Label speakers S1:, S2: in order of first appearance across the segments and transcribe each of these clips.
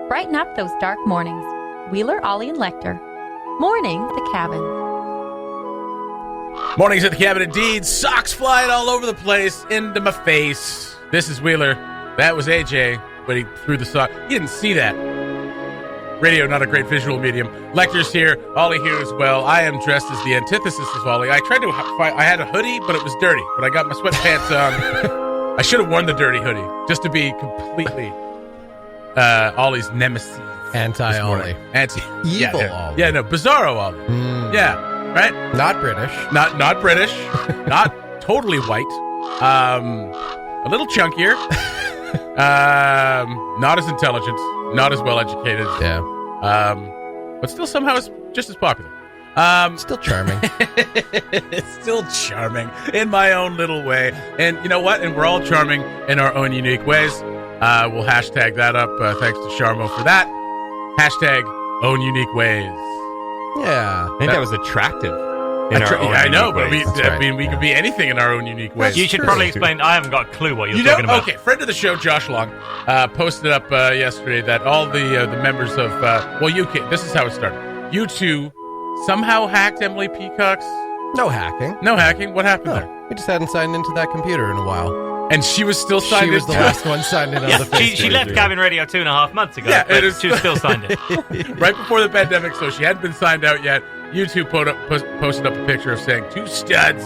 S1: brighten up those dark mornings. Wheeler, Ollie, and Lekter. Morning at the Cabin.
S2: Mornings at the Cabin indeed. Socks flying all over the place, into my face. This is Wheeler. That was AJ, but he threw the sock. You didn't see that. Radio, not a great visual medium. Lekter's here. Ollie here as well. I am dressed as the antithesis of Ollie. I tried to I had a hoodie, but it was dirty. But I got my sweatpants on. I should have worn the dirty hoodie, just to be completely Ollie's nemesis.
S3: Anti-Ollie.
S2: Evil
S3: Ollie.
S2: Yeah, no, bizarro Ollie. Yeah, right?
S3: Not British.
S2: Not British. Not totally white. A little chunkier. Not as intelligent. Not as well educated.
S3: Yeah.
S2: But still somehow is just as popular.
S3: Still charming.
S2: Still charming in my own little way. And you know what? And we're all charming in our own unique ways. We'll hashtag that up. Thanks to Sharmo for that. Hashtag own unique ways.
S3: Yeah.
S4: I think that was attractive. I
S2: know, but
S4: ways.
S2: we could be anything in our own unique ways.
S5: You should probably explain. I haven't got a clue what you're talking about.
S2: Okay, friend of the show, Josh Long, posted up yesterday that all the members of this is how it started. You two somehow hacked Emelie Peacock's.
S3: No hacking.
S2: No hacking. What happened there?
S3: We just hadn't signed into that computer in a while.
S2: And she was still signed in.
S3: She was the last one signed in on the Facebook.
S5: She left Cabin Radio 2.5 months ago. Yeah, but she was still signed in.
S2: Right before the pandemic, so she hadn't been signed out yet. You two posted up a picture of saying 2 studs.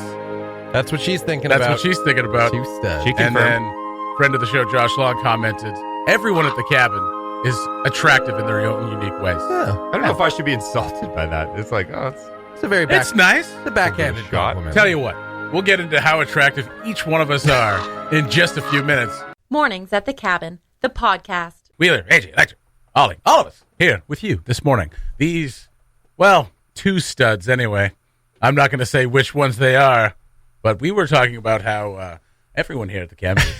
S3: That's what she's thinking about.
S2: That's what she's thinking about.
S3: 2 studs.
S2: And then friend of the show, Josh Long, commented, everyone at the cabin is attractive in their own unique ways.
S3: Yeah.
S4: I don't know if I should be insulted by that. It's like,
S3: it's a very
S2: it's nice.
S3: The backhanded compliment.
S2: Tell you what, we'll get into how attractive each one of us are in just a few minutes.
S1: Mornings at the Cabin, the podcast.
S2: Wheeler, AJ, Lekter, Ollie, all of us here with you this morning. These, 2 studs anyway. I'm not going to say which ones they are, but we were talking about how everyone here at the cabin is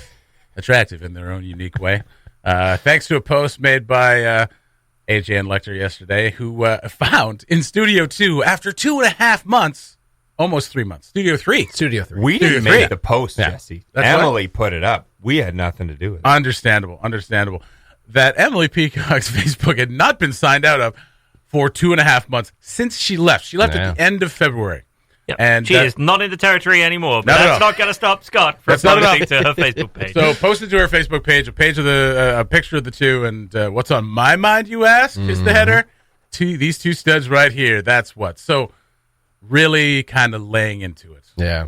S2: attractive in their own unique way. Thanks to a post made by AJ and Lekter yesterday, who found in Studio 2 after 2.5 months, almost 3 months. Studio 3.
S4: We didn't make the post, Jesse. Emily put it up. We had nothing to do with it.
S2: Understandable. That Emelie Peacock's Facebook had not been signed out of for 2.5 months since she left. She left at the end of February.
S5: Yep.
S2: And
S5: she is not in the territory anymore, but that's not going to stop Scott from posting to her Facebook page.
S2: So posted to her Facebook page, a picture of the two, and what's on my mind, you ask, is the header. These 2 studs right here, that's what. So really kind of laying into it. Yeah.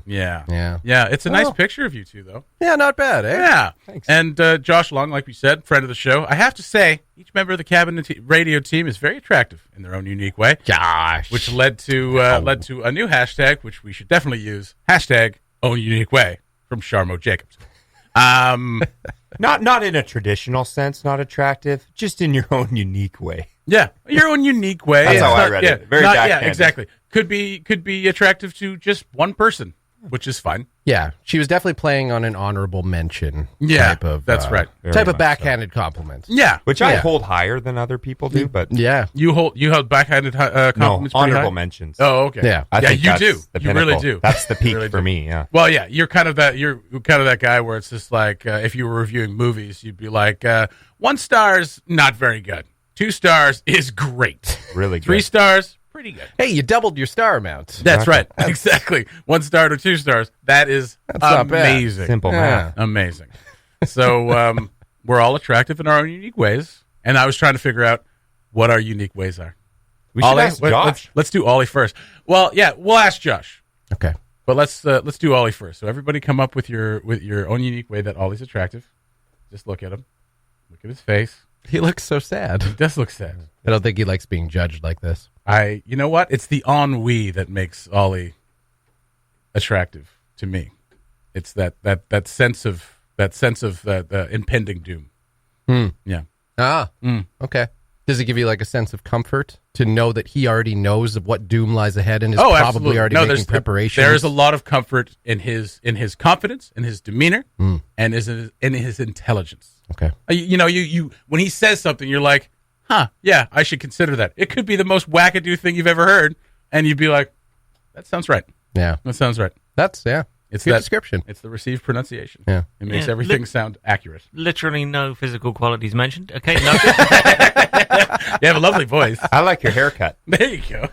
S2: It's a nice picture of you two, though.
S3: Yeah, not bad, eh?
S2: Yeah.
S3: Thanks.
S2: And Josh Long, like we said, friend of the show. I have to say, each member of the Cabin Radio team is very attractive in their own unique way.
S3: Gosh.
S2: Which led to a new hashtag, which we should definitely use. Hashtag own unique way from Sharmo Jacobs.
S4: Not in a traditional sense, not attractive, just in your own unique way.
S2: Yeah, your own unique way.
S4: That's how I read it. Very backhanded.
S2: Yeah, exactly. Could be attractive to just one person, which is fine.
S3: Yeah, she was definitely playing on an honorable mention type of.
S2: That's right.
S3: Type of backhanded compliment.
S2: Yeah,
S4: which I hold higher than other people do. But
S2: you hold backhanded compliments.
S4: No, honorable mentions.
S2: Oh, okay.
S3: Yeah,
S4: I think
S2: you do.
S4: The
S2: you really do.
S4: That's the peak
S2: really
S4: for me. Yeah.
S2: Well, yeah, you're kind of that guy where it's just like if you were reviewing movies, you'd be like 1 star's not very good. 2 stars is great.
S4: Really good.
S2: 3 stars, pretty good.
S3: Hey, you doubled your star amount.
S2: That's right. Exactly. 1 star to 2 stars. That's amazing.
S4: Simple math.
S2: Amazing. So we're all attractive in our own unique ways. And I was trying to figure out what our unique ways are.
S4: We should ask Josh.
S2: Let's do Ollie first. Well, yeah, we'll ask Josh.
S3: Okay.
S2: But let's do Ollie first. So everybody come up with your own unique way that Ollie's attractive. Just look at him. Look at his face.
S3: He looks so sad.
S2: He does look sad.
S3: I don't think he likes being judged like this.
S2: You know what? It's the ennui that makes Ollie attractive to me. It's that sense of the impending doom. Yeah.
S3: Okay. Does it give you like a sense of comfort to know that he already knows of what doom lies ahead and is probably
S2: absolutely.
S3: already making preparations?
S2: There's a lot of comfort in his confidence, in his demeanor, and in his intelligence.
S3: Okay.
S2: You when he says something, you're like, yeah, I should consider that. It could be the most wackadoo thing you've ever heard, and you'd be like, that sounds right.
S3: Yeah.
S2: That sounds right.
S3: That's, yeah.
S2: It's
S3: Good
S2: that
S3: description.
S2: It's the received pronunciation.
S3: Yeah.
S2: It makes everything sound accurate.
S5: Literally no physical qualities mentioned. Okay, no.
S2: You have a lovely voice.
S4: I like your haircut.
S2: There you go.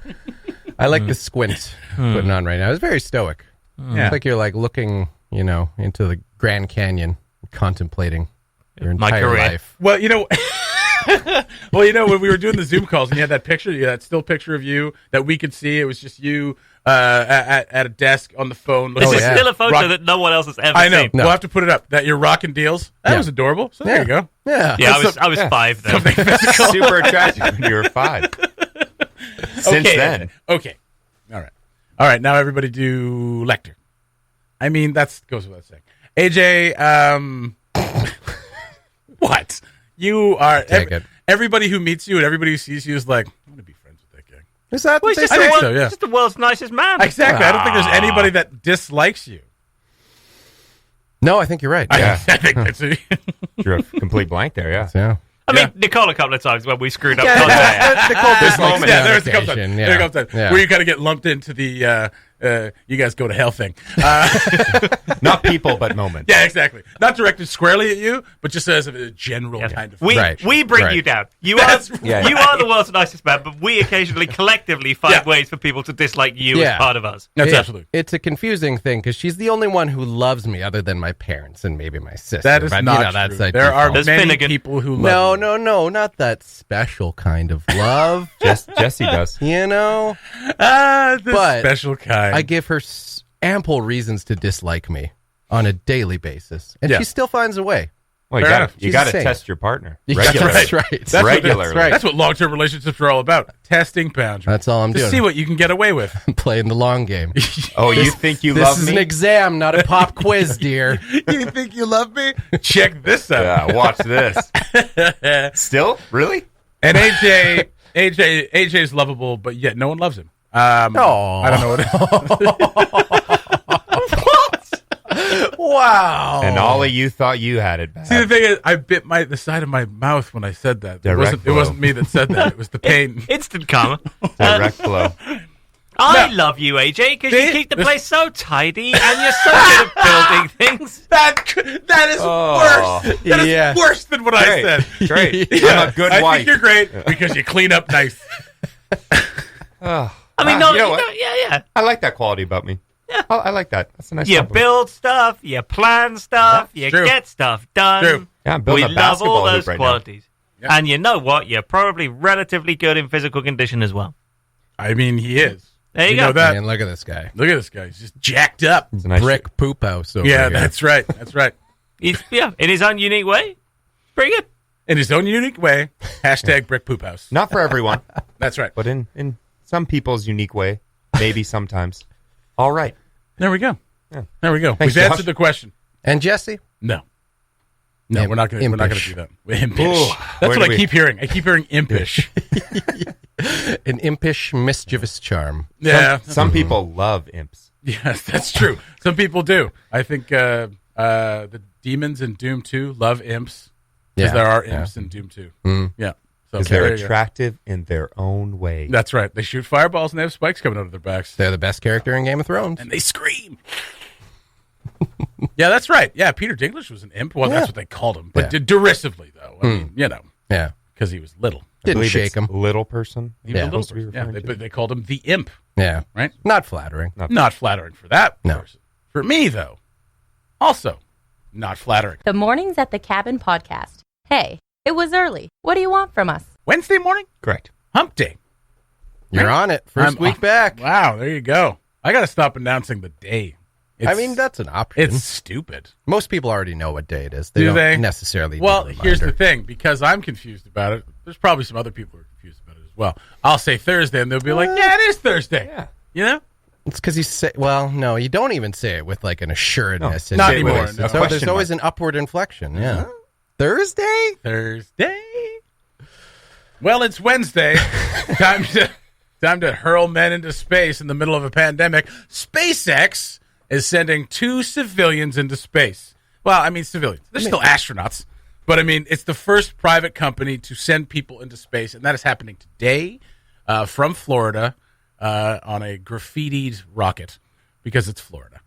S3: I like the squint putting on right now. It's very stoic.
S2: Yeah.
S3: It's like you're like looking, into the Grand Canyon, contemplating your
S5: My
S3: entire
S5: career.
S3: life.
S2: Well, when we were doing the Zoom calls and you had that picture, that still picture of you that we could see, it was just you at a desk on the phone.
S5: This is
S3: yeah.
S5: still a photo that no one else has ever
S2: I know.
S5: seen.
S3: No.
S2: We'll have to put it up. That you're rocking deals. That was adorable. So there you go.
S3: Yeah.
S5: Yeah, I was 5 then.
S4: Super attractive when you were 5. Since then.
S2: Okay. All right. Now everybody do Lekter. I mean, that goes without saying. AJ, what? You are... everybody who meets you and everybody who sees you is like, I want to be friends with that guy.
S3: Is that
S5: Well,
S3: what
S5: he's
S3: they
S5: just,
S3: say?
S2: so, yeah.
S5: just the world's nicest man.
S2: Exactly. I don't think there's anybody that dislikes you.
S3: No, I think you're right.
S2: I think that's it.
S4: You're a complete blank there, yeah.
S3: Yeah.
S5: I mean, Nicole a couple of times when we screwed up.
S3: This moment.
S2: Yeah, there's a couple times.
S3: Yeah.
S2: There comes time
S3: Yeah.
S2: where you kind of get lumped into the you guys go to hell thing.
S4: Not people, but moments.
S2: Yeah, exactly. Not directed squarely at you, but just as a general kind of
S5: We
S3: Right.
S5: we bring
S3: Right.
S5: you down. You
S2: That's
S5: are
S4: right.
S5: you are the world's nicest man, but we occasionally collectively find ways for people to dislike you
S3: Yeah.
S5: as part of us.
S2: That's
S3: Yeah.
S2: absolutely.
S3: It's a confusing thing because she's the only one who loves me other than my parents and maybe my sister.
S2: That is
S3: but,
S2: not
S3: that's
S2: true.
S3: a
S2: There are
S3: default.
S5: There's
S2: many
S5: Finnegan.
S2: people who love you.
S3: No, not that special kind of love.
S4: Jesse does.
S2: The
S3: But
S2: special kind.
S3: I give her ample reasons to dislike me on a daily basis, and
S2: Yeah.
S3: she still finds a way.
S4: Well, you
S2: Fair
S4: got
S2: enough.
S4: you
S3: She's
S4: got to
S3: insane.
S4: test your partner
S3: That's
S4: regularly.
S3: right.
S2: That's what-
S4: Regularly.
S2: That's what long-term relationships are all about. Testing boundaries.
S3: That's all I'm
S2: to
S3: doing.
S2: see what you can get away with.
S3: I'm playing the long game.
S4: Oh, you think you
S3: This
S4: love
S3: is
S4: me?
S3: an exam, not a pop quiz, dear.
S2: You think you love me? Check this out.
S4: Yeah, watch this. Still? Really?
S2: And AJ's lovable, but yet no one loves him. I don't know what.
S3: Wow.
S4: And Ollie, you thought you had it bad.
S2: See, the thing is, I bit the side of my mouth when I said that. It
S4: Direct
S2: wasn't
S4: blow.
S2: me that said that. It was the pain.
S5: Instant karma.
S4: Direct blow.
S5: I love you, AJ, because you
S2: See?
S5: keep the place so tidy and you're so good at building things.
S2: That is worse. That is
S3: Yeah.
S2: worse than what I
S4: Great.
S2: said.
S4: Great.
S2: Yeah,
S4: I'm a good
S2: I
S4: wife.
S2: think you're great because you clean up nice.
S5: I mean, no,
S4: you know what?
S5: yeah.
S4: I like that quality about me.
S5: Yeah.
S4: I like that. That's a nice
S5: You
S4: compliment.
S5: build stuff, you plan stuff, you
S2: true.
S5: get stuff done.
S2: True.
S4: Yeah, I'm building
S5: We
S4: a
S5: love
S4: basketball
S5: all
S4: hoop
S5: those
S4: right
S5: qualities.
S2: Yeah.
S5: And you know what? You're probably relatively good in physical condition as well.
S2: I mean, he is.
S5: There you
S2: know
S5: go.
S2: that.
S3: Man, look at this guy.
S2: Look at this guy. He's just jacked up.
S4: It's a nice
S3: Brick poop house over
S2: Yeah,
S3: here.
S2: that's right. That's right.
S5: He's in his own unique way. Pretty good.
S2: In his own unique way. Hashtag brick poop house.
S4: Not for everyone,
S2: That's right.
S4: but in some people's unique way, maybe sometimes. All right.
S2: There we go.
S4: Yeah.
S2: There we go.
S4: Thanks,
S2: We've
S4: Josh.
S2: answered the question.
S3: And Jesse?
S2: No, we're not going to
S3: Impish.
S2: do that. Impish.
S4: Ooh,
S2: That's
S4: where
S2: what
S4: do
S2: I
S4: we-
S2: keep hearing. I keep hearing impish.
S3: An impish, mischievous charm.
S2: Yeah.
S4: Some people love imps.
S2: Yes, that's true. Some people do. I think the demons in Doom 2 love imps because
S3: Yeah.
S2: there are
S3: Yeah.
S2: imps in Doom 2.
S3: Mm.
S2: Yeah. So
S4: Because
S2: there
S4: they're
S2: you go.
S4: attractive in their own way.
S2: That's right. They shoot fireballs and they have spikes coming out of their backs.
S3: They're the best character in Game of Thrones.
S2: And they scream. Yeah, that's right. Yeah, Peter Dinklage was an imp. Well, that's what they called him. But
S3: Yeah.
S2: derisively, though. I mean,
S3: Yeah.
S2: because he was little.
S3: Didn't
S4: believe
S3: shake
S4: it's
S3: him.
S4: Little person.
S2: He was
S3: Yeah.
S2: a little
S4: Supposed to be
S2: person. Yeah,
S4: referring
S2: but they called him the imp,
S3: Yeah.
S2: right?
S3: Not flattering.
S2: Not flattering for that
S3: No.
S2: person. For me, though, also not flattering.
S1: The Mornings at the Cabin podcast. Hey, it was early. What do you want from us?
S2: Wednesday morning,
S4: Correct.
S2: hump day.
S3: You're on it. 1st week back.
S2: Wow, there you go. I got to stop announcing the day.
S3: I mean, that's an option.
S2: it's stupid.
S3: Most people already know what day it is. They
S2: Do
S3: don't
S2: they?
S3: necessarily need
S2: Well,
S3: a
S2: here's the
S3: reminder.
S2: thing. Because I'm confused about it, there's probably some other people who are confused about it as well. I'll say Thursday, and they'll be like, yeah, it is Thursday.
S4: Yeah.
S2: You know?
S3: It's because you say, well, no, you don't even say it with like an assuredness.
S4: No,
S3: in
S2: not
S3: your
S2: anymore,
S3: voice.
S2: no.
S3: So
S4: Question
S3: there's always
S4: mark.
S3: an upward inflection. Yeah. Thursday?
S2: Thursday. Well, it's Wednesday. time to hurl men into space in the middle of a pandemic. SpaceX is sending 2 civilians into space. Well, I mean civilians. They're still astronauts. But I mean, it's the first private company to send people into space, and that is happening today from Florida on a graffitied rocket because it's Florida.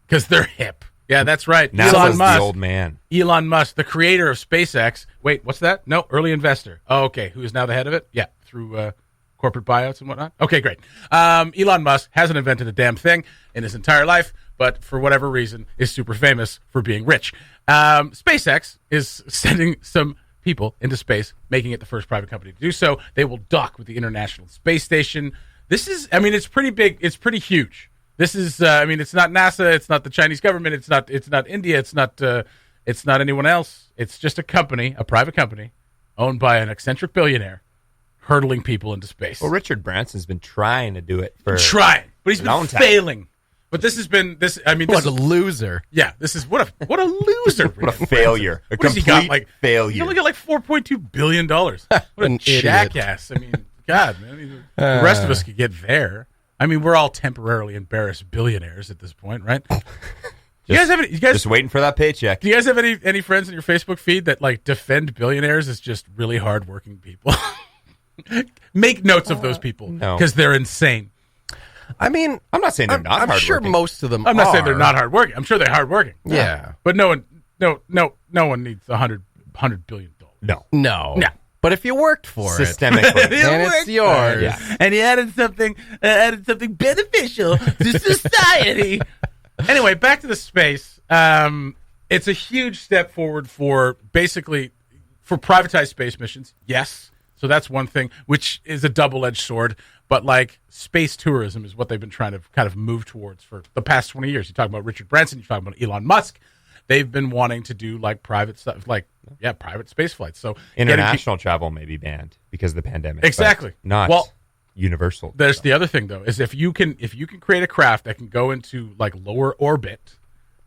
S4: Because they're hip.
S2: Yeah, that's right.
S4: Now
S2: Elon Musk,
S4: the old man.
S2: Elon Musk, the creator of SpaceX. Wait, what's that? No, early investor. Oh, okay. Who is now the head of it? Yeah, through corporate buyouts and whatnot. Okay, great. Elon Musk hasn't invented a damn thing in his entire life, but for whatever reason is super famous for being rich. SpaceX is sending some people into space, making it the first private company to do so. They will dock with the International Space Station. This is, I mean, it's pretty big. It's pretty huge. This is, I mean, it's not NASA, it's not the Chinese government, it's not India, it's not anyone else. It's just a company, a private company, owned by an eccentric billionaire, hurtling people into space.
S4: Well, Richard Branson's been trying to do it for
S2: but he's been failing. But this has been this. I mean,
S3: what a loser!
S2: Yeah, this is what a loser!
S4: What a failure! A complete failure.
S2: You only got like $4.2 billion. What a jackass! I mean, God, man. I mean, the rest of us could get there. I mean, we're all temporarily embarrassed billionaires at this point, right? You guys have any? You guys
S4: just waiting for that paycheck.
S2: Do you guys have any friends in your Facebook feed that like defend billionaires as just really hardworking people? Make notes of those people because they're insane.
S3: I mean,
S4: I'm not saying they're not hardworking.
S3: I'm sure most of them
S2: I'm not saying they're not hardworking. I'm sure they're hardworking.
S3: Yeah.
S2: But no one needs $100 billion.
S3: No. But if you worked for
S4: systemically,
S3: it, then it's yours.
S2: Yeah. And he added something beneficial to society. Anyway, back to the space. It's a huge step forward for privatized space missions. Yes. So that's one thing, which is a double-edged sword. But like space tourism is what they've been trying to kind of move towards for the past 20 years. You're talking about Richard Branson. You're talking about Elon Musk. They've been wanting to do like private stuff, private space flights. So
S4: international travel may be banned because of the pandemic.
S2: Exactly.
S4: Not universal.
S2: There's the other thing though, is if you can create a craft that can go into like lower orbit,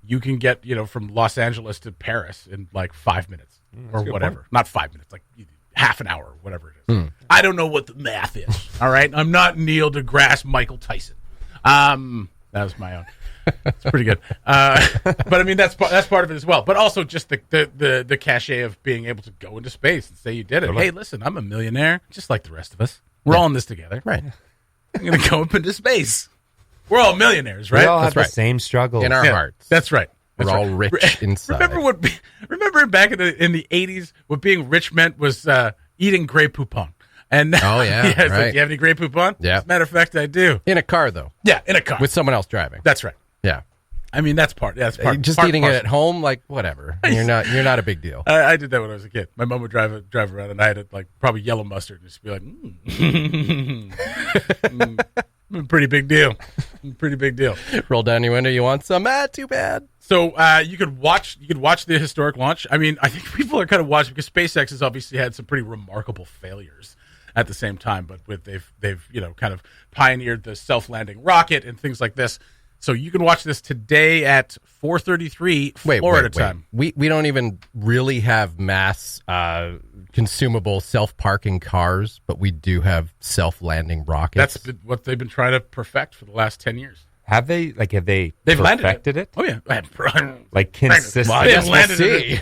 S2: you can get, from Los Angeles to Paris in like 5 minutes or whatever.
S4: Point.
S2: Not 5 minutes, like half an hour or whatever it is. I don't know what the math is. All right. I'm not Neil deGrasse Michael Tyson. That was my own. It's pretty good. But I mean, that's part of it as well. But also just the cachet of being able to go into space and say you did it.
S4: Totally.
S2: Hey, listen, I'm a millionaire, just like the rest of us. We're all in this together.
S3: Right.
S2: I'm going to go up into space. We're all millionaires, right?
S4: We all have the same struggle
S3: in our hearts.
S2: That's right.
S3: We're all rich inside.
S2: Remember back in the 80s, what being rich meant was eating Grey Poupon. And now,
S3: right.
S2: Like, do you have any Grey Poupon?
S3: Yeah.
S2: As a matter of fact, I do.
S3: In a car, though.
S2: Yeah, in a car.
S3: With someone else driving.
S2: That's right.
S3: Yeah.
S2: I mean, that's part. Just
S3: eating it at home, like whatever. You're not a big deal.
S2: I did that when I was a kid. My mom would drive around, and I had like probably yellow mustard, and just be like, pretty big deal. Pretty big deal.
S3: Roll down your window. You want some? Too bad.
S2: So you could watch the historic launch. I mean, I think people are kind of watching because SpaceX has obviously had some pretty remarkable failures at the same time, but they've kind of pioneered the self-landing rocket and things like this. So you can watch this today at 4:33 Florida time.
S3: We don't even really have mass consumable self-parking cars, but we do have self-landing rockets.
S2: That's what they've been trying to perfect for the last 10 years.
S4: Have they? They've
S2: perfected
S4: it?
S2: Oh yeah,
S4: like consistent.
S2: They've landed it.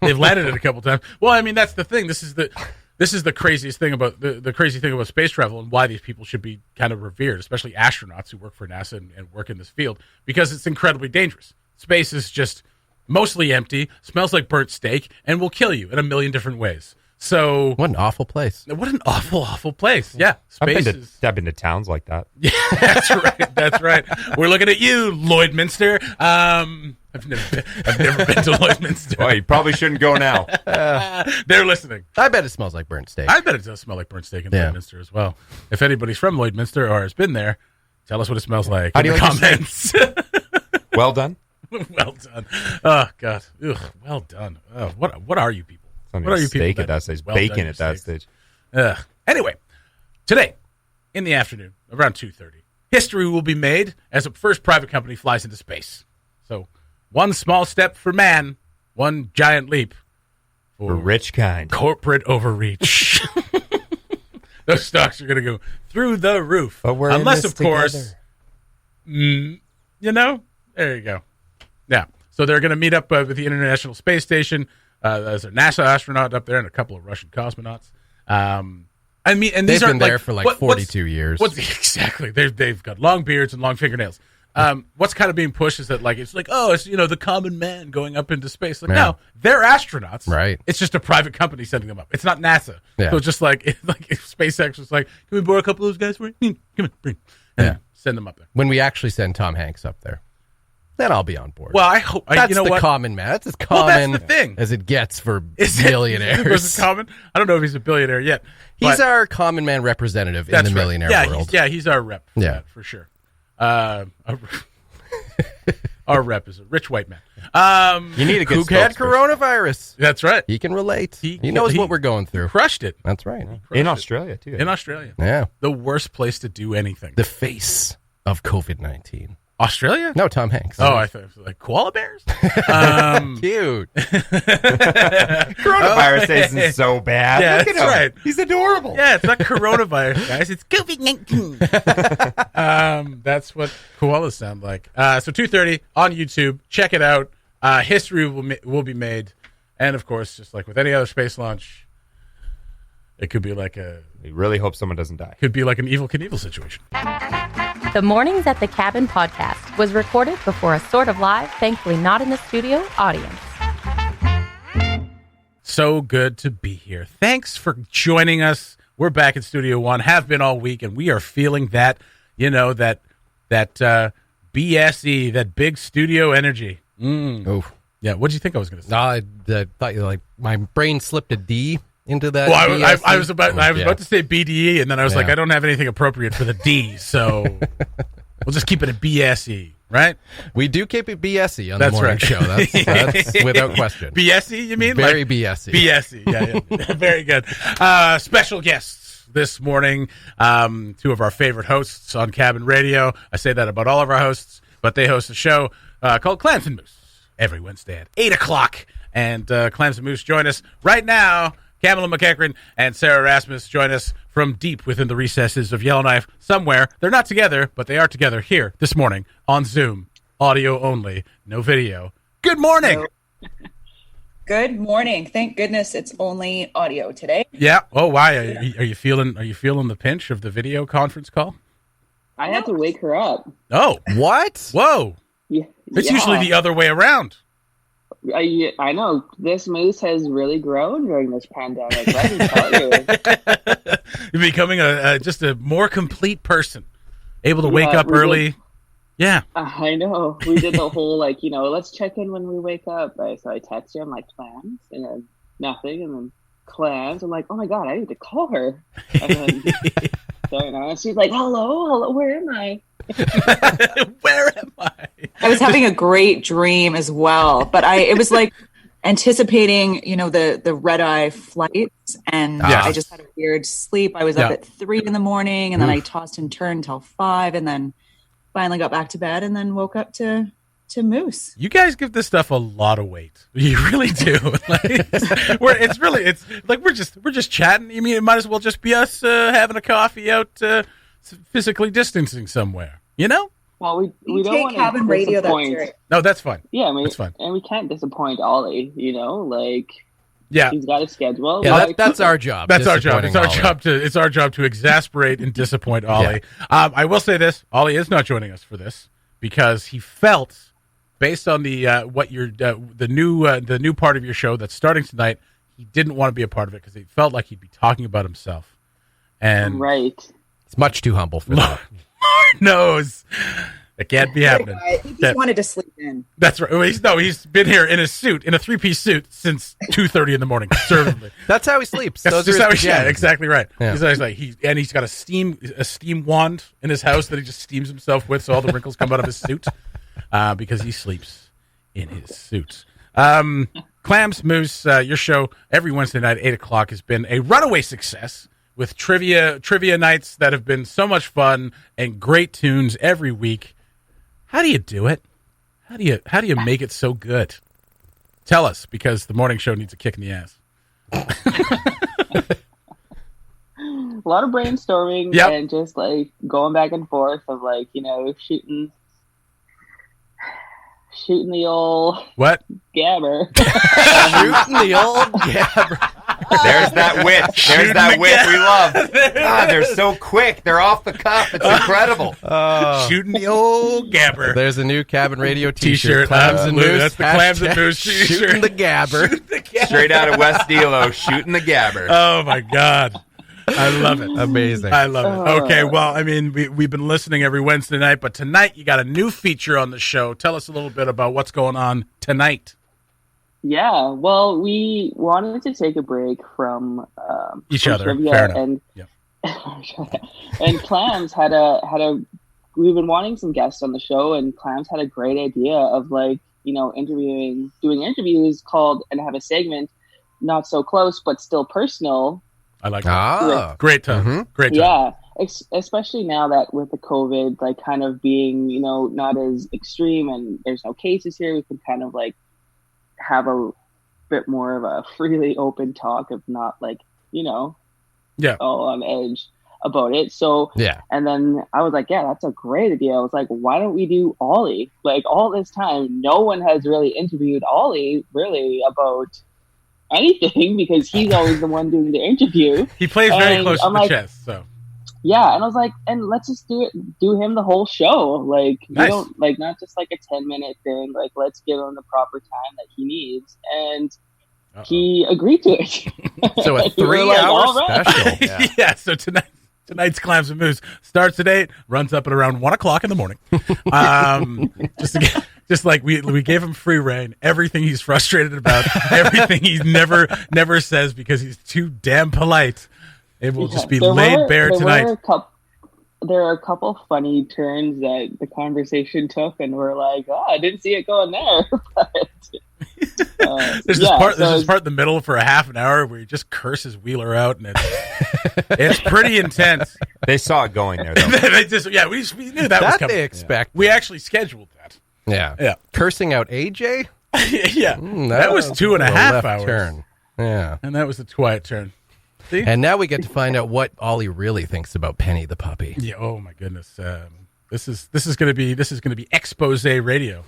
S2: They've landed it a couple times. Well, I mean that's the thing. This is the craziest thing about the crazy thing about space travel and why these people should be kind of revered, especially astronauts who work for NASA and work in this field, because it's incredibly dangerous. Space is just mostly empty, smells like burnt steak, and will kill you in a million different ways. So
S3: what an awful place.
S2: What an awful place. Yeah.
S4: I've been to towns like that.
S2: Yeah, that's right. We're looking at you, Lloydminster. I've never been to Lloydminster.
S4: Well, you probably shouldn't go now.
S2: They're listening.
S3: I bet it smells like burnt steak.
S2: I bet it does smell like burnt steak in Lloydminster as well. If anybody's from Lloydminster or has been there, tell us what it smells like in the comments.
S4: Well done.
S2: Well done. Oh, God. Ugh, well done. Oh, what are you people? What are you people?
S4: Steak at that stage. Bacon at that stage.
S2: Anyway, today in the afternoon, around 2:30, history will be made as a first private company flies into space. So, one small step for man, one giant leap
S4: for rich kind.
S2: Corporate overreach. Those stocks are going to go through the roof.
S4: But we're
S2: unless,
S4: in this
S2: of course, there you go. Yeah. So they're going to meet up with the International Space Station. There's a NASA astronaut up there and a couple of Russian cosmonauts. And these
S3: they've
S2: are
S3: been there for like 42 years.
S2: Exactly? They've got long beards and long fingernails. What's kind of being pushed is that it's the common man going up into space. No, they're astronauts.
S3: Right.
S2: It's just a private company sending them up. It's not NASA.
S3: Yeah.
S2: So it's just if SpaceX was like, can we borrow a couple of those guys for you? Come on, bring. And send them up there.
S3: When we actually send Tom Hanks up there, then I'll be on board.
S2: Well, I hope.
S3: That's common man. That's as common
S2: that's the thing.
S3: as it gets for millionaires.
S2: Was it common? I don't know if he's a billionaire yet.
S3: He's our common man representative in the millionaire world.
S2: He's our rep. For that, for sure. Our rep is a rich white man.
S4: You need a good
S3: who had coronavirus.
S2: That's right.
S3: He can relate. He knows what we're going through.
S2: Crushed it.
S3: That's right.
S4: In Australia, too.
S2: In Australia.
S3: Yeah.
S2: The worst place to do anything.
S3: The face of COVID-19.
S2: Australia?
S3: No, Tom Hanks.
S2: Oh, I thought it was koala bears?
S3: Cute.
S4: Coronavirus isn't so bad.
S2: Yeah,
S4: Look at
S2: that's
S4: him.
S2: right.
S4: He's adorable.
S2: Yeah, it's not coronavirus, guys. It's COVID-19. That's what koalas sound like. So 2:30 on YouTube. Check it out. History will be made. And, of course, just like with any other space launch, it could be
S4: We really hope someone doesn't die.
S2: Could be like an Evel Knievel situation.
S1: The Mornings at the Cabin podcast was recorded before a sort of live, thankfully not in the studio, audience.
S2: So good to be here. Thanks for joining us. We're back in Studio One, have been all week, and we are feeling that, that BSE, that big studio energy.
S3: Oh.
S2: Yeah, what did you think I was going to say?
S3: No, I thought my brain slipped a D into that.
S2: Well, I was about to say BDE, and then I was like, I don't have anything appropriate for the D, so we'll just keep it at BSE, right?
S3: We do keep it BSE on the morning show. That's without question.
S2: BSE, you mean?
S3: Very BSE.
S2: BSE, yeah. Very good. Special guests this morning, two of our favorite hosts on Cabin Radio. I say that about all of our hosts, but they host a show called Clams and Moose every Wednesday at 8 o'clock. And Clams and Moose join us right now. Kamala McEachran and Sarah Rasmus join us from deep within the recesses of Yellowknife somewhere. They're not together, but they are together here this morning on Zoom. Audio only, no video. Good morning.
S6: Good morning. Thank goodness it's only audio today.
S2: Yeah. Oh, why? Are you feeling the pinch of the video conference call?
S7: I had to wake her up.
S2: Oh.
S3: What?
S2: Whoa.
S7: Yeah.
S2: It's usually the other way around.
S7: I know. This moose has really grown during this pandemic. Let me tell you.
S2: You're becoming just a more complete person, able to wake up early. Yeah.
S7: I know. We did the whole, let's check in when we wake up. So I text her, I'm like, Clams, and then nothing, and then Clams. I'm like, oh my God, I need to call her. And then she's like, hello, where am I?
S2: Where am I?
S6: I was having a great dream as well, but it was like anticipating, the red eye flights, and I just had a weird sleep. I was up at 3 a.m, and then I tossed and turned till 5, and then finally got back to bed, and then woke up to Moose.
S2: You guys give this stuff a lot of weight. You really do. We're just chatting. You mean it might as well just be us having a coffee out physically distancing somewhere,
S7: Well, we don't
S6: take
S7: want
S6: Cabin
S7: to
S6: Radio.
S7: disappoint.
S6: That's
S2: No, that's fine.
S7: Yeah,
S2: that's fine.
S7: And we can't disappoint Ollie.
S2: Yeah,
S7: he's got a schedule.
S3: Yeah, that's our job.
S2: That's our job. It's our job to exasperate and disappoint Ollie. Yeah. I will say this: Ollie is not joining us for this because he felt, based on the the new part of your show that's starting tonight, he didn't want to be a part of it because he felt like he'd be talking about himself. And
S7: right.
S3: It's much too humble for that.
S2: Lord knows it can't be happening.
S6: He just wanted to sleep in.
S2: That's right. He's been here in a suit, in a 3-piece suit, since 2:30 in the morning. Conservatively,
S3: that's how he sleeps.
S2: That's just how exactly right. Yeah. He's always like he's got a steam wand in his house that he just steams himself with, so all the wrinkles come out of his suit because he sleeps in his suit. Clams Moose, your show every Wednesday night, 8 o'clock, has been a runaway success, with trivia nights that have been so much fun and great tunes every week. How do you do it? How do you make it so good? Tell us, because the morning show needs a kick in the ass.
S7: A lot of brainstorming and just going back and forth of shooting the old
S2: what?
S7: Gabber.
S3: Shooting the old Gabber.
S4: There's that wit. There's that wit we love. God, they're so quick. They're off the cuff. It's incredible.
S2: Shooting the old Gabber.
S3: There's a new Cabin Radio T-shirt.
S2: Clams and Moose.
S3: That's
S2: the Clams and Moose T-shirt.
S3: Shooting the Gabber.
S4: Straight out of West Delo, Shooting the Gabber.
S2: Oh, my God. I love it.
S3: Amazing.
S2: I love it. Okay, well, I mean, we've been listening every Wednesday night, but tonight you got a new feature on the show. Tell us a little bit about what's going on tonight.
S7: Yeah, well, we wanted to take a break from
S2: each other.
S7: Trivia,
S2: Fair enough.
S7: and
S2: Yep.
S7: and Clams had a. We've been wanting some guests on the show, and Clams had a great idea of doing interviews and have a segment, not so close but still personal.
S2: I like that. Great time.
S3: Mm-hmm.
S2: Great time.
S7: Yeah, especially now that with the COVID, kind of being, not as extreme and there's no cases here, we can kind of have a bit more of a freely open talk of not all on edge about it. So,
S3: yeah.
S7: And then I was like, yeah, that's a great idea. I was like, why don't we do Ollie? All this time, no one has really interviewed Ollie really about anything because he's always the one doing the interview.
S2: He plays very close to the chest, so.
S7: Yeah, and I was like, and let's just do him the whole show.
S2: Nice.
S7: We don't not just a 10-minute thing. Let's give him the proper time that he needs. And he agreed to it.
S3: So a 3-hour special.
S2: Yeah, so tonight's Clams and Moose starts at 8, runs up at around 1 o'clock in the morning. Just like we gave him free reign. Everything he's frustrated about, everything he never says because he's too damn polite. It will just be laid bare tonight.
S7: There are a couple funny turns that the conversation took, and we're like, I didn't see it going there.
S2: There's this part in the middle for a half an hour where he just curses Wheeler out, and it's pretty intense.
S4: They saw it going there, though.
S2: we knew that was coming.
S3: They expect.
S2: We actually scheduled that.
S3: Yeah. Cursing out AJ?
S2: Yeah. That was 2.5 hours.
S3: Turn. Yeah.
S2: And that was the quiet turn. See?
S3: And now we get to find out what Ollie really thinks about Penny the puppy.
S2: Yeah. Oh my goodness. This is going to be expose radio.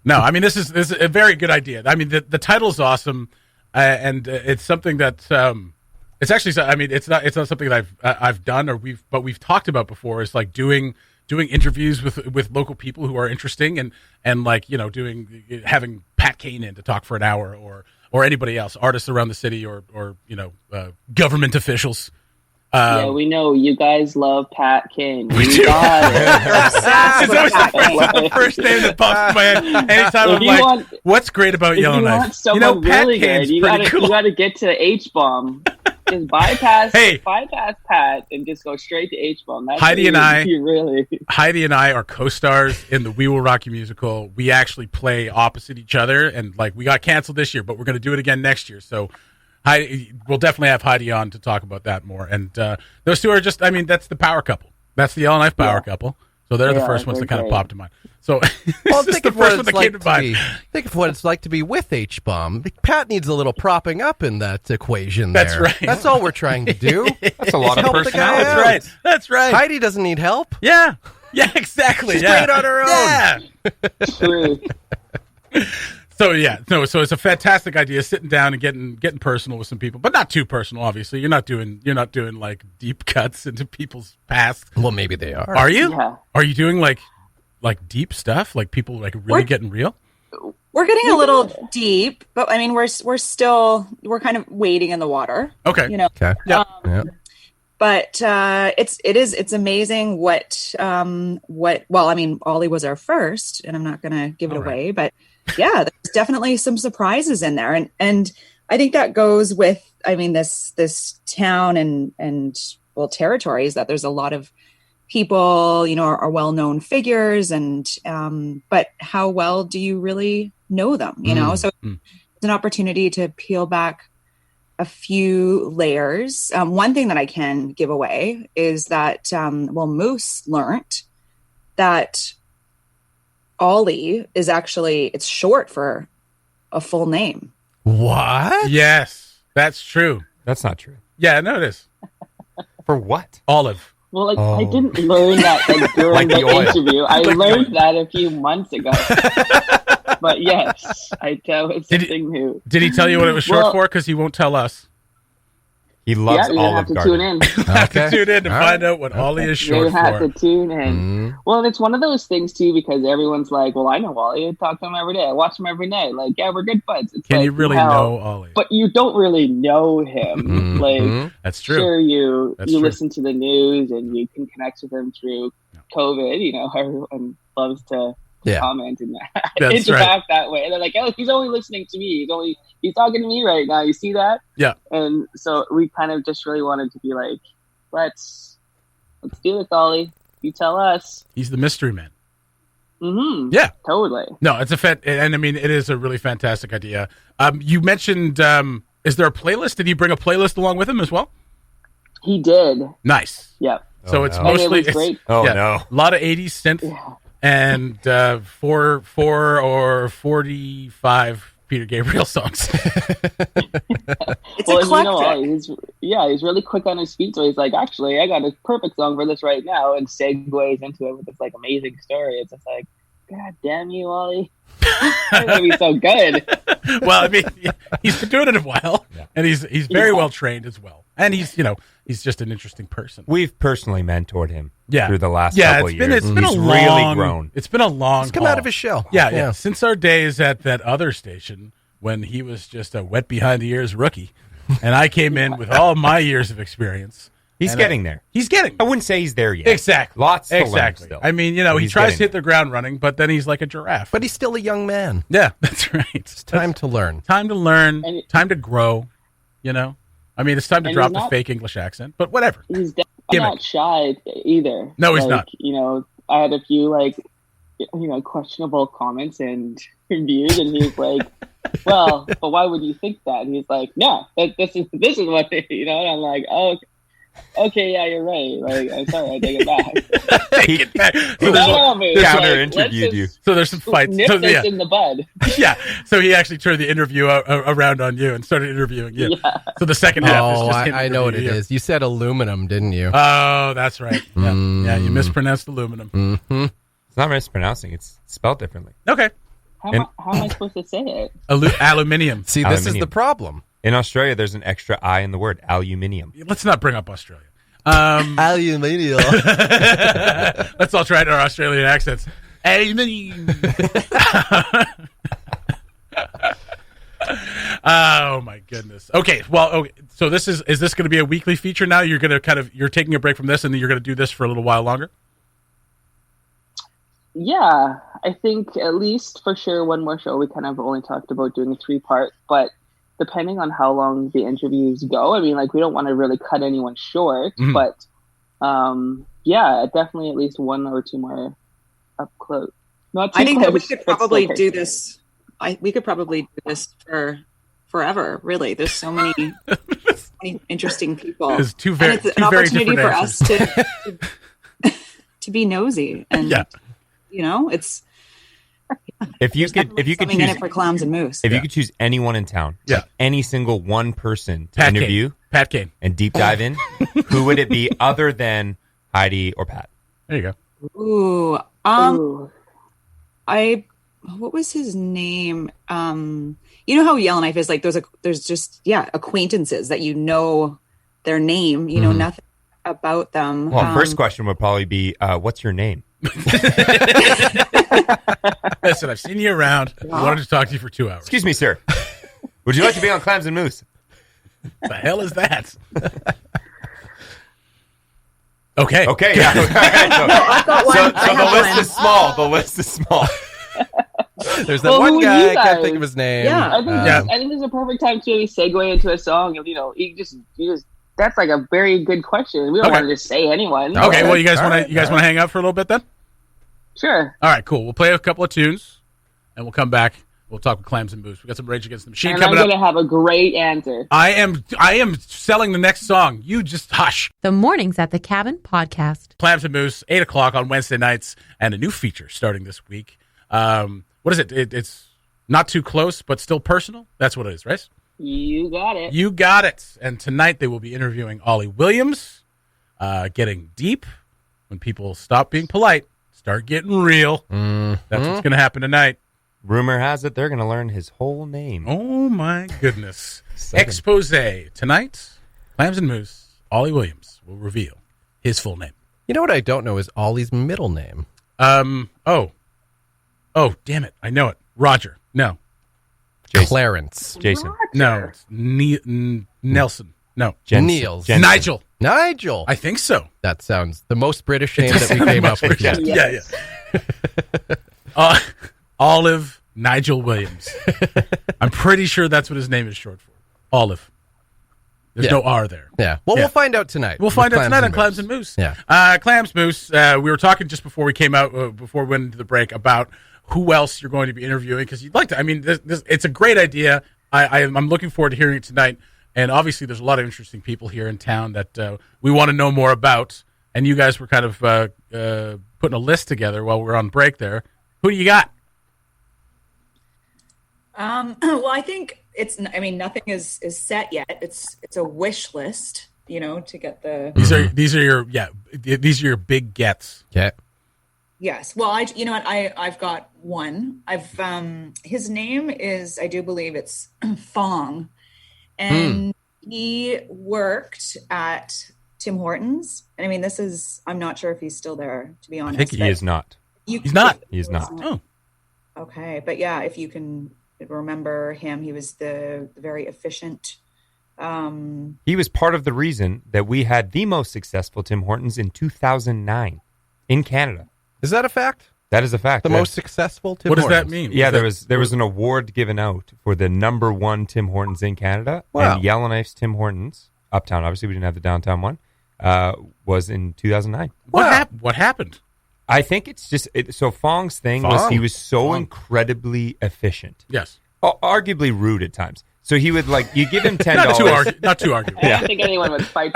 S2: No, I mean this is a very good idea. I mean the title's awesome, and it's something that it's actually. I mean it's not something that I've done but we've talked about before. Is doing interviews with local people who are interesting and having Pat Kane in to talk for an hour or anybody else, artists around the city or government officials.
S7: Yeah, we know you guys love Pat Kane.
S2: We do. It's always the first name that pops in my head. Anytime I'm what's great about Yellowknife? Pat Kane's pretty cool.
S7: You got to get to H-bomb. Just bypass Pat and just go straight to H-bomb. That's Heidi and
S2: I are co-stars in the We Will Rock You musical. We actually play opposite each other, and we got canceled this year, but we're going to do it again next year. So we'll definitely have Heidi on to talk about that more. And those two are just, I mean, that's the power couple. That's the Yellowknife power couple. So they're the first ones that kind of popped to mind. So
S3: well, think of what it's like to mind. Think of what it's like to be with H-bomb. Pat needs a little propping up in that equation there.
S2: That's right.
S3: That's all we're trying to do.
S4: That's a lot of personality.
S2: That's right.
S3: Heidi doesn't need help.
S2: Yeah. Yeah, exactly.
S3: She's great on her own.
S2: Yeah.
S7: True.
S2: So it's a fantastic idea, sitting down and getting personal with some people, but not too personal. Obviously, you're not doing deep cuts into people's past.
S3: Well, maybe they are.
S2: Are you?
S7: Yeah.
S2: Are you doing like deep stuff, like people really getting real?
S6: We're getting a little deep, but I mean we're kind of wading in the water.
S2: Okay.
S3: Okay.
S2: Yeah.
S6: But it's amazing what I mean Ollie was our first, and I'm not going to give it away, but yeah, there's definitely some surprises in there, and I think that goes with this town and territories that there's a lot of people are well-known figures, and but how well do you really know them? So it's an opportunity to peel back a few layers. One thing that I can give away is that Moose learned that Ollie is actually, it's short for a full name.
S3: What?
S2: Yes, that's true.
S4: That's not true.
S2: Yeah, no, it is.
S4: For what?
S2: Olive.
S7: Well, I didn't learn that during the interview. I learned that a few months ago. But yes, that was something new.
S2: Did he tell you what it was short for? Because he won't tell us.
S4: He loves
S7: you
S4: Olive
S7: have to
S4: Garden.
S7: tune in.
S2: Have to tune in to find out what Ollie is short
S7: You have
S2: for.
S7: to tune in. Well, it's one of those things too, because everyone's like, "Well, I know Ollie. I talk to him every day. I watch him every night. Like, yeah, we're good buds." It's
S2: Can
S7: like,
S2: you really know Ollie?
S7: But you don't really know him. Like,
S2: that's true.
S7: Sure, you
S2: That's true.
S7: listen to the news and you can connect with him through COVID. You know, everyone loves to comment and interact that way. And they're like, "Oh, he's only listening to me. He's talking to me right now. You see that?"
S2: Yeah.
S7: And so we kind of just really wanted to be like, let's do this, Ollie. You tell us.
S2: He's the mystery man.
S7: Mm-hmm.
S2: Yeah.
S7: Totally.
S2: No, it's and I mean, it is a really fantastic idea. You mentioned, is there a playlist? Did he bring a playlist along with him as well?
S7: He did.
S2: Nice.
S7: Yep.
S2: So it's mostly,
S7: it was great.
S2: a lot of 80s synth and 4 or 45 Peter Gabriel songs.
S6: It's eclectic.
S7: He's really quick on his feet. So he's like, actually, I got a perfect song for this right now, and segues into it with this like amazing story. It's just like, God damn you, Ollie! It's gonna be so good.
S2: Well, I mean, he's been doing it a while, and he's very well trained as well, and he's just an interesting person.
S4: We've personally mentored him through the last couple of years.
S2: It's been
S4: he's
S2: really
S4: grown.
S2: It's been a long.
S3: He's come out of his shell.
S2: Yeah. Since our days at that other station when he was just a wet behind the ears rookie, and I came in with all my years of experience.
S4: He's getting there.
S2: He's getting.
S4: I wouldn't say he's there yet.
S2: Exactly.
S4: Lots to learn still.
S2: I mean, he tries to hit the ground running, but then he's like a giraffe.
S3: But he's still a young man.
S2: Yeah, that's right.
S3: It's time to learn.
S2: Time to learn. Time to grow. I mean, it's time to drop the fake English accent, but whatever.
S7: He's not shy either.
S2: No, he's not.
S7: I had a few questionable comments and reviews, and he's like, "Well, but why would you think that?" And he's like, "No, this is what and I'm like, "Oh, okay, yeah, you're right. Like, I'm sorry, I take it back."
S2: Take it back.
S4: Counter interviewed you.
S2: So there's some fights.
S7: Nip this in the bud.
S2: Yeah. So he actually turned the interview around on you and started interviewing you. Yeah. So the second half is just him.
S3: I know what it is. You said aluminum, didn't you?
S2: Oh, that's right. Yeah. Yeah, you mispronounced aluminum.
S3: Mm-hmm.
S4: It's not mispronouncing. It's spelled differently.
S2: Okay.
S7: How am I supposed to say it?
S2: Aluminium.
S3: See, this is the problem.
S4: In Australia, there's an extra I in the word, aluminium.
S2: Let's not bring up Australia.
S3: Aluminium.
S2: Let's all try our Australian accents. Aluminium. Oh my goodness. Okay. Well, okay. So is this going to be a weekly feature now? You're going to you're taking a break from this and then you're going to do this for a little while longer?
S7: Yeah, I think at least for sure one more show. We kind of only talked about doing a 3-part, but depending on how long the interviews go, I mean, we don't want to really cut anyone short, but definitely at least 1 or 2 more up close.
S6: I think that we could probably do this. We could probably do this for forever. Really, there's so many interesting people.
S2: There's
S6: it's an opportunity for us to be nosy and it's.
S4: If you could choose
S6: in it for Clams and Moose.
S4: If you could choose anyone in town, any single one person to interview,
S2: Pat Kane,
S4: and deep dive in, who would it be other than Heidi or Pat?
S2: There you go.
S6: Ooh, what was his name? You know how Yellowknife is like there's just acquaintances that their name, you know nothing about them.
S4: Well, first question would probably be, what's your name?
S2: Listen, I've seen you around. I wanted to talk to you for 2 hours.
S4: Excuse me, sir. Would you like to be on Clams and Moose?
S2: The hell is that? Okay.
S4: Okay. Yeah.
S6: I've got one.
S4: So the list is small.
S3: There's that one guy. I can't think of his name.
S6: Yeah.
S7: I think this is a perfect time to segue into a song. You just that's like a very good question. We don't want to just say anyone.
S2: Okay. Well, you guys want to hang out for a little bit then?
S7: Sure.
S2: All right. Cool. We'll play a couple of tunes, and we'll come back. We'll talk with Clams and Moose. We got some Rage Against the Machine coming up.
S7: I'm going to have a great answer.
S2: I am selling the next song. You just hush.
S1: The Mornings at the Cabin podcast.
S2: Clams and Moose, 8 o'clock on Wednesday nights, and a new feature starting this week. What is it? It's not too close, but still personal. That's what it is, right?
S7: You got it.
S2: You got it. And tonight they will be interviewing Ollie Williams, getting deep. When people stop being polite, start getting real. Mm-hmm. That's what's going to happen tonight.
S4: Rumor has it they're going to learn his whole name.
S2: Oh, my goodness. Expose tonight Clams and Moose, Ollie Williams will reveal his full name.
S3: You know what I don't know is Ollie's middle name.
S2: Oh, damn it. I know it. Roger. No.
S3: Jason. Clarence.
S4: Jason.
S7: Roger.
S2: No. It's Nelson. No.
S3: Niels.
S2: Nigel.
S3: Nigel.
S2: I think so.
S3: That sounds the most British name that we came up with yet.
S2: Yeah. Olive Nigel Williams. I'm pretty sure that's what his name is short for. Olive. There's no R there.
S3: Yeah. Well, we'll find out tonight.
S2: We'll find out tonight on Clams and Moose.
S3: Yeah.
S2: Clams, Moose, we were talking just before we came out, before we went into the break, about who else you're going to be interviewing, because you'd like to. I mean, it's a great idea. I'm looking forward to hearing it tonight. And obviously, there's a lot of interesting people here in town that we want to know more about. And you guys were kind of putting a list together while we were on break there. Who do you got?
S6: Well, I think nothing is set yet. It's a wish list, to get the.
S2: These are your big gets.
S3: Yeah.
S6: Yes. Well, I've got one. His name is, I do believe it's Fong, and he worked at Tim Hortons. And I mean, I'm not sure if he's still there, to be honest.
S4: I think he is not.
S2: He's not.
S4: He's not.
S2: Oh.
S6: Okay. But yeah, if you can remember him, he was the very efficient.
S4: He was part of the reason that we had the most successful Tim Hortons in 2009 in Canada.
S3: Is that a fact?
S4: That is a fact.
S3: The most successful Tim
S2: What
S3: Hortons?
S2: does that mean?
S4: Yeah, there was an award given out for the number one Tim Hortons in Canada.
S3: Wow.
S4: And Yellowknife's Tim Hortons, uptown, obviously we didn't have the downtown one, was in 2009.
S2: What happened?
S4: I think it's just, so Fong's thing was he was so incredibly efficient.
S2: Yes.
S4: Arguably rude at times. So he would you give him $10.
S2: Not too arguable.
S7: I don't think anyone would fight.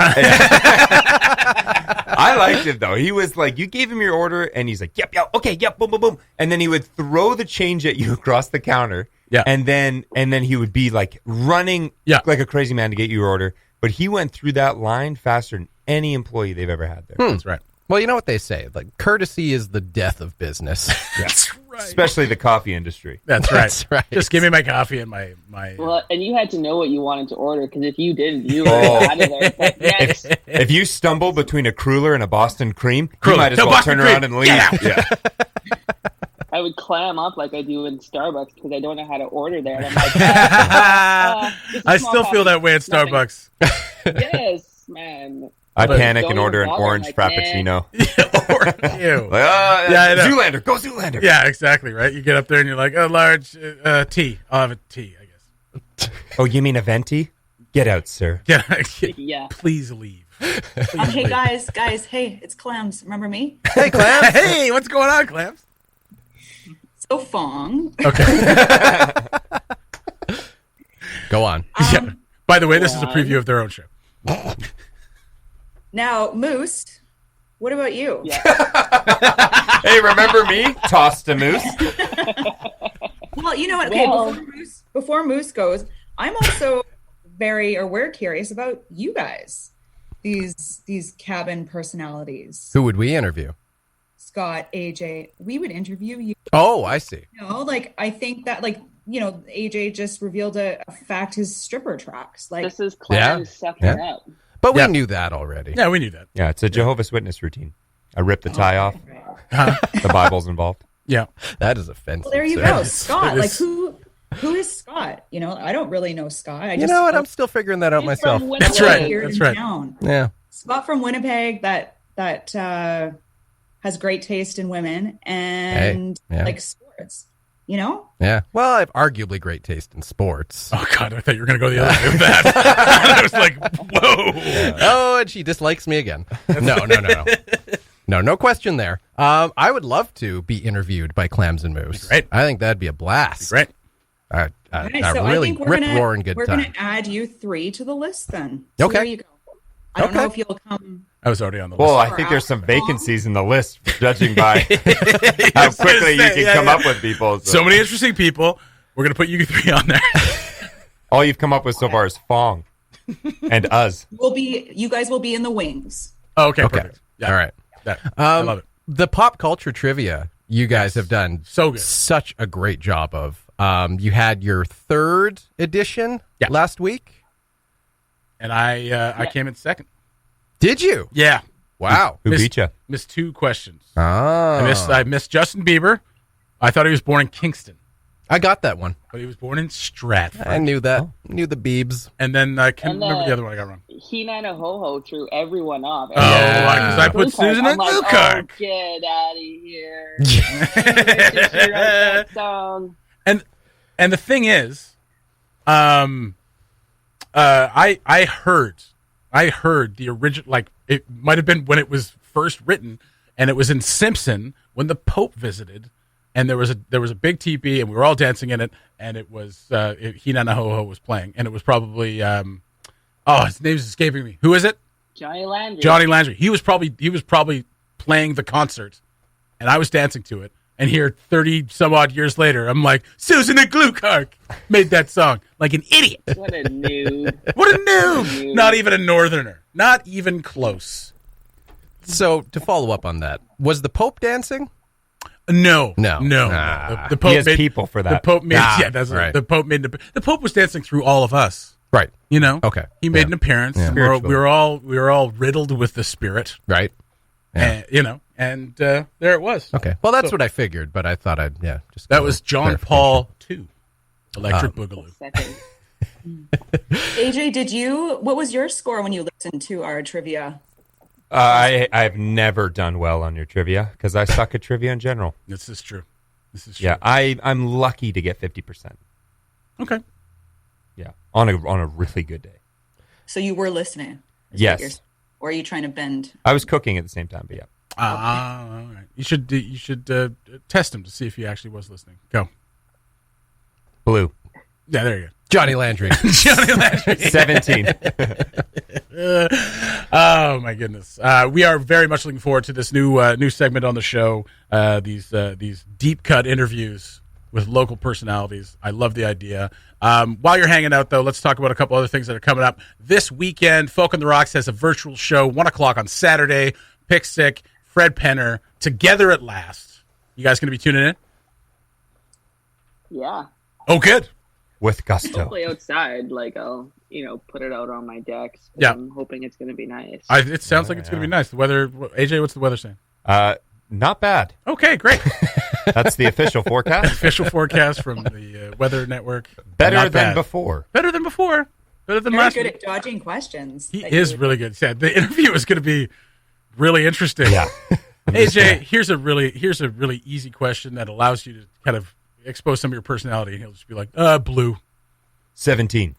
S4: I liked it though. He was you gave him your order and he's like, yep, okay, yep, boom, boom, boom. And then he would throw the change at you across the counter.
S2: Yeah.
S4: And then he would be running like a crazy man to get you your order. But he went through that line faster than any employee they've ever had there.
S2: That's right.
S3: Well, you know what they say, courtesy is the death of business.
S2: That's right.
S4: Especially the coffee industry.
S2: That's right.
S3: That's right.
S2: Just give me my coffee and my.
S7: Well, and you had to know what you wanted to order, because if you didn't, you were out of there. But yes.
S4: If you stumble between a Cruller and a Boston Cream,
S2: Cruller.
S4: you might as
S2: No,
S4: well
S2: Boston
S4: turn
S2: Cream.
S4: around and leave.
S2: Yeah.
S7: I would clam up like I do in Starbucks because I don't know how to order there. And I'm like, just a
S2: I
S7: small
S2: still feel
S7: coffee.
S2: that way at
S7: Nothing.
S2: Starbucks.
S7: Yes, man.
S4: I
S7: But
S4: panic
S7: don't
S4: and order an
S7: even bother.
S4: orange
S7: I'm like,
S4: frappuccino.
S2: Ew.
S4: Yeah,
S2: I know.
S4: Zoolander, go Zoolander.
S2: Yeah, exactly, right? You get up there and you're like, a large tea. I'll have a tea, I guess.
S4: Oh, you mean a venti? Get out, sir.
S7: Yeah.
S2: Please leave.
S6: Hey guys, hey, it's Clams. Remember me?
S3: Hey, Clams.
S2: Hey, what's going on, Clams?
S6: So Fong.
S2: Okay.
S3: Go on.
S2: Yeah. By the way, this is a preview of their own show.
S6: Now, Moose, what about you?
S7: Yeah.
S4: Hey, remember me? Tossed a moose.
S6: Well, you know what? Okay,
S7: Well-
S6: before Moose goes, I'm also we're curious about you guys. These cabin personalities.
S3: Who would we interview?
S6: Scott, AJ, we would interview you.
S3: Oh, I see.
S6: I think that AJ just revealed a fact, his stripper tracks.
S7: This is Clams sucking
S3: Yeah.
S7: up.
S3: But we
S2: Yeah.
S3: knew that already.
S2: Yeah, we knew that.
S4: Yeah, it's a Jehovah's Witness routine. I rip the tie off.
S6: Right.
S4: The Bible's involved.
S2: Yeah.
S3: That is offensive.
S6: Well, there you
S3: sir.
S6: go. Scott,
S2: it is-
S6: who is Scott? I don't really know Scott.
S3: You know what? I'm still figuring that out
S7: He's
S3: myself.
S7: from
S2: That's
S7: Winnipeg.
S2: right.
S6: Here
S2: That's
S6: in
S2: right.
S6: town.
S3: Yeah.
S6: Scott from Winnipeg that has great taste in women and
S3: Hey, yeah.
S6: sports.
S3: Yeah. Well, I have arguably great taste in sports.
S2: Oh, God, I thought you were going to go the other way with that. I was like, whoa.
S3: Oh, and she dislikes me again. No. No question there. I would love to be interviewed by Clams and Moose.
S2: Great.
S3: I think that'd be a blast.
S2: Great.
S6: Okay,
S3: A
S6: so I
S3: really
S6: think we're
S3: rip-roaring good time.
S6: going to add you 3 to the list then. So
S3: Okay.
S6: there you go. I don't know
S3: Okay.
S6: if you'll come.
S2: I was already on the
S4: Well,
S2: list.
S4: I think there's some vacancies in the list, judging by how quickly you can come up with people.
S2: So many interesting people. We're going to put you 3 on there.
S4: All you've come up with so far is Fong and us.
S6: You guys will be in the wings.
S2: Oh, okay,
S3: Okay.
S2: perfect. Yeah.
S3: All right.
S2: I love it.
S3: The pop culture trivia you guys have done
S2: So good.
S3: such a great job of. You had your 3rd edition
S2: Yeah.
S3: last week.
S2: and I came in second.
S3: Did you?
S2: Yeah.
S3: Wow.
S4: Who beat you?
S2: Missed 2 questions.
S3: Oh.
S2: I missed Justin Bieber. I thought he was born in Kingston,
S3: I got that one.
S2: but he was born in Stratford.
S3: I knew that. Knew the Beebs.
S2: And then I can't remember the other one I got wrong.
S7: He-Nana-Ho-Ho threw everyone off.
S2: Because I put Susan in
S7: Glue
S2: Gluecock.
S7: Get out of here. She wrote that song.
S2: And the thing is, I heard the original, like it might have been when it was first written, and it was in Simpson when the Pope visited, and there was a big teepee, and we were all dancing in it, and it was He-Na-Na-Ho-Ho was playing, and it was probably his name's escaping me. Who is it?
S7: Johnny Landry.
S2: Johnny Landry. He was probably playing the concert, and I was dancing to it. And here, 30 some odd years later, I'm like, Susan the Gluecock made that song like an idiot.
S7: What a noob.
S2: What a noob. Not even a northerner. Not even close.
S3: So, to follow up on that, was the Pope dancing?
S2: No.
S3: Nah.
S2: The Pope
S4: He has
S2: made,
S4: people for that.
S2: The Pope made, that's
S3: right.
S2: The Pope made. The Pope was dancing through all of us.
S3: Right.
S2: You know.
S3: Okay.
S2: He made an appearance.
S3: Yeah.
S2: We were all riddled with the Spirit.
S3: Right. Yeah.
S2: And there it was.
S3: Okay. Well, that's what I figured, but I thought I'd, just...
S2: That was John Paul II, Electric Boogaloo.
S7: Second.
S6: AJ, what was your score when you listened to our trivia?
S4: I've never done well on your trivia because I suck at trivia in general.
S2: This is true.
S4: Yeah, I'm lucky to get 50%.
S2: Okay.
S4: Yeah, on a really good day.
S6: So you were listening?
S4: Yes.
S6: Or are you trying to bend?
S4: I was cooking at the same time, but yeah.
S2: All right. You should test him to see if he actually was listening. Go.
S4: Blue.
S2: Yeah, there you go.
S3: Johnny Landry.
S2: Johnny Landry.
S4: 17.
S2: Oh my goodness. We are very much looking forward to this new segment on the show. These deep cut interviews with local personalities. I love the idea. While you're hanging out, though, let's talk about a couple other things that are coming up this weekend. Folk on the Rocks has a virtual show, 1:00 on Saturday. Pick Sick, Fred Penner, Together at Last. You guys going to be tuning in?
S7: Yeah.
S2: Oh, good.
S4: With gusto.
S7: Hopefully outside, I'll, put it out on my decks.
S2: Yeah.
S7: I'm hoping it's going to be nice.
S2: It sounds like it's going to be nice. The weather, AJ, what's the weather saying?
S4: Not bad.
S2: Okay, great.
S4: That's the official forecast.
S2: Official forecast from the Weather Network.
S4: Better than before.
S2: Better than before. Better than
S6: Very
S2: last
S6: good
S2: week.
S6: at dodging questions.
S2: He is really good. Yeah, the interview is going to be really interesting.
S4: Yeah.
S2: AJ, here's a really easy question that allows you to kind of expose some of your personality, and he'll just be like, blue.
S4: 17.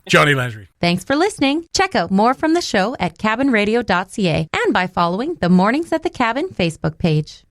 S2: Johnny Landry.
S1: Thanks for listening. Check out more from the show at cabinradio.ca and by following the Mornings at the Cabin Facebook page.